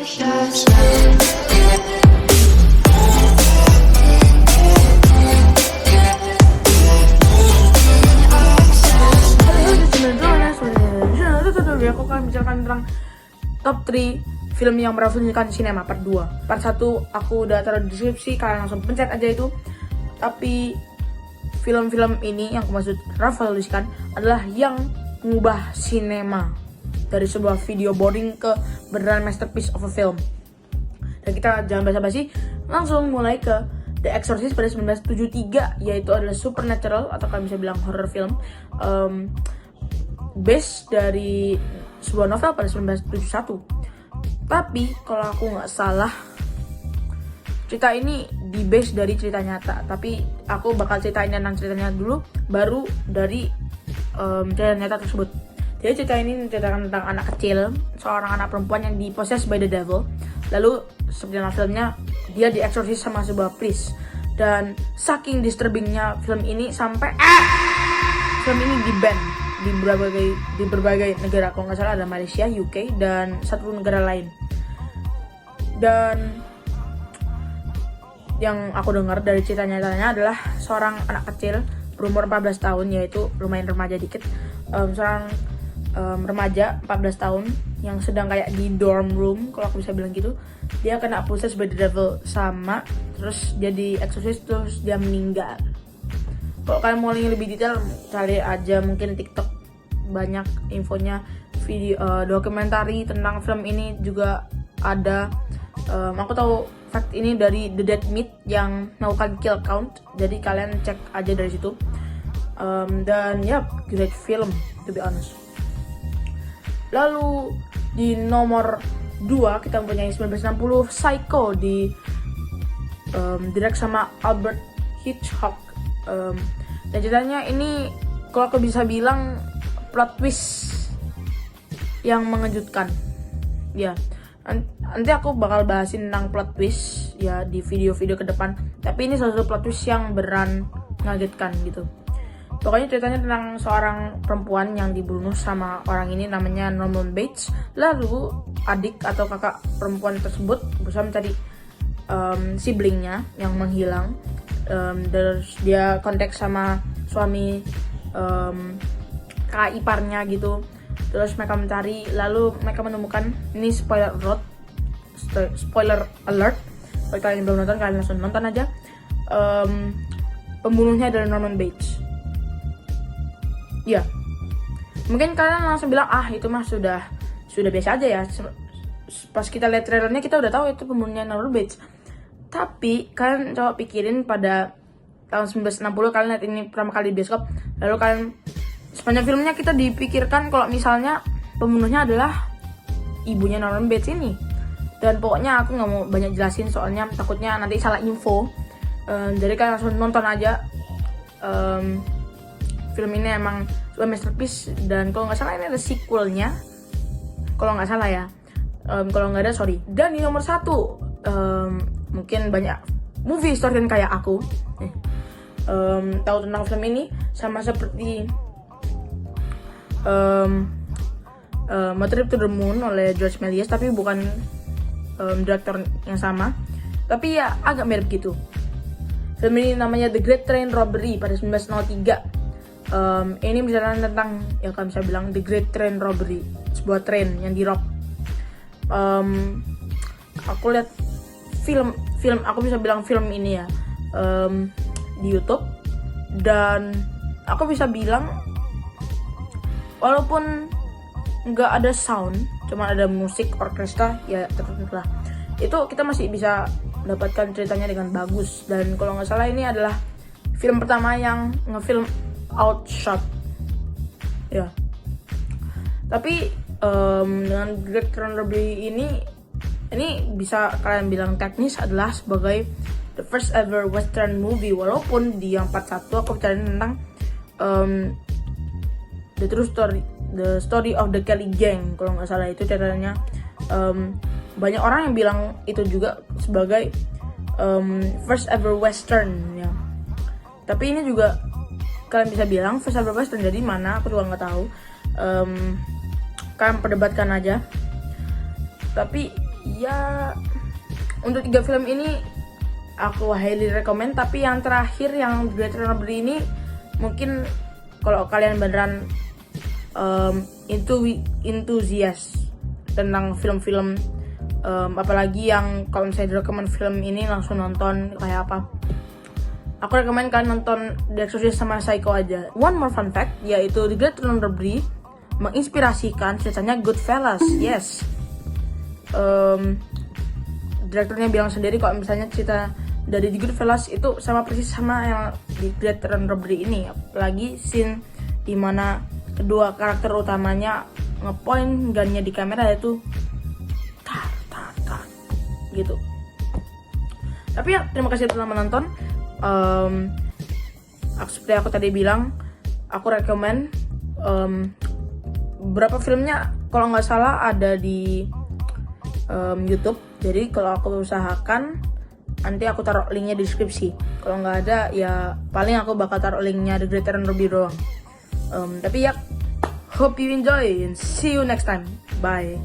precious. Aku akan bicarakan tentang top 3 film yang merevolusikan sinema part 2. Part 1 aku udah taruh di deskripsi, kalian langsung pencet aja itu. Tapi film-film ini yang aku maksud revolusikan adalah yang mengubah sinema dari sebuah video boring ke beneran masterpiece of a film. Dan kita jangan basa-basi, langsung mulai ke The Exorcist pada 1973, yaitu adalah supernatural atau kalian bisa bilang horror film, based dari sebuah novel pada 1971. Tapi kalau aku nggak salah, cerita ini di base dari cerita nyata. Tapi aku bakal ceritain tentang ceritanya dulu, baru dari cerita nyata tersebut. Jadi cerita ini menceritakan tentang anak kecil, seorang anak perempuan yang dipossessed by the devil. Lalu seperti dalam filmnya, dia dieksorsis sama sebuah priest. Dan saking disturbingnya film ini sampai film ini di-ban di berbagai negara. Kalau nggak salah ada Malaysia, UK, dan satu negara lain. Dan yang aku dengar dari cerita nyatanya adalah seorang anak kecil berumur 14 tahun, yaitu lumayan remaja dikit, seorang remaja 14 tahun yang sedang kayak di dorm room, kalau aku bisa bilang gitu. Dia kena possessed by the devil sama, terus dia di-exorcist, terus dia meninggal. Kalau kalian mau yang lebih detail, cari aja mungkin TikTok, banyak infonya. Video dokumentari tentang film ini juga ada. Aku tahu fact ini dari The Dead Meat yang melakukan kill count, jadi kalian cek aja dari situ. Dan ya, great film to be honest. Lalu di nomor 2 kita mempunyai 1960 Psycho di direct sama Albert Hitchcock. Dan ceritanya ini kalau aku bisa bilang plot twist yang mengejutkan. Ya, nanti aku bakal bahasin tentang plot twist ya di video-video ke depan. Tapi ini salah satu plot twist yang beneran ngagetkan gitu. Pokoknya ceritanya tentang seorang perempuan yang dibunuh sama orang ini namanya Norman Bates. Lalu adik atau kakak perempuan tersebut berusaha mencari siblingnya yang menghilang. Terus dia kontak sama suami kakak iparnya gitu. Terus mereka mencari, lalu mereka menemukan, ini spoiler alert. Bagi kalian yang belum nonton, kalian langsung nonton aja. Pembunuhnya adalah Norman Bates. Ya, mungkin kalian langsung bilang, itu mah sudah biasa aja ya. Pas kita lihat trailernya kita udah tahu itu pembunuhnya Norman Bates. Tapi kalian coba pikirin pada tahun 1960 kalian lihat ini pertama kali di bioskop, lalu kalian sepanjang filmnya kita dipikirkan kalau misalnya pembunuhnya adalah ibunya Norman Bates ini. Dan pokoknya aku nggak mau banyak jelasin soalnya takutnya nanti salah info. Jadi kalian langsung nonton aja. Film ini emang sebuah masterpiece, dan kalau nggak salah ini ada sequelnya. Kalau nggak salah ya. Kalau nggak ada sorry. Dan di nomor 1 mungkin banyak movie historian kayak aku tahu tentang film ini, sama seperti Trip to the Moon oleh George Méliès, tapi bukan direktur yang sama, tapi ya agak mirip gitu. Film ini namanya The Great Train Robbery pada 1903. Ini bicara tentang, ya kalian bisa bilang The Great Train Robbery, sebuah train yang dirob. Aku lihat film aku bisa bilang film ini ya di YouTube, dan aku bisa bilang walaupun nggak ada sound, cuma ada musik orkestra ya tertentu lah, itu kita masih bisa mendapatkan ceritanya dengan bagus. Dan kalau nggak salah ini adalah film pertama yang ngefilm outshot ya. Tapi dengan Great Train Robbery ini bisa kalian bilang teknis adalah sebagai the first ever western movie, walaupun di yang part 1 aku bicara tentang the true story of the Kelly Gang, kalau nggak salah itu ceritanya. Banyak orang yang bilang itu juga sebagai first ever western ya. Tapi ini juga kalian bisa bilang first ever western jadi mana, aku juga nggak tahu. Kalian perdebatkan aja. Tapi Ya, untuk 3 film ini aku highly recommend. Tapi yang terakhir, yang The Great Runner-Bree ini, mungkin kalau kalian beneran enthusiast tentang film-film, apalagi yang kalau misalnya direkomend film ini langsung nonton kayak apa, aku rekomend kalian nonton The Exorcist sama Psycho aja. One more fun fact, yaitu The Great Runner-Bree menginspirasikan ceritanya Goodfellas. Yes, direkturnya bilang sendiri kalau misalnya cerita dari The Goodfellas itu sama persis sama yang di Great Runner-Bree ini. Apalagi scene dimana kedua karakter utamanya ngepoint gunnya di kamera, yaitu tar gitu. Tapi ya, terima kasih telah menonton. Seperti aku tadi bilang, aku rekomend beberapa filmnya, kalau nggak salah ada di YouTube. Jadi kalau aku usahakan, nanti aku taruh linknya di deskripsi. Kalau nggak ada, ya paling aku bakal taruh linknya di Great Runner-Bree doang. Tapi ya, hope you enjoy and see you next time. Bye.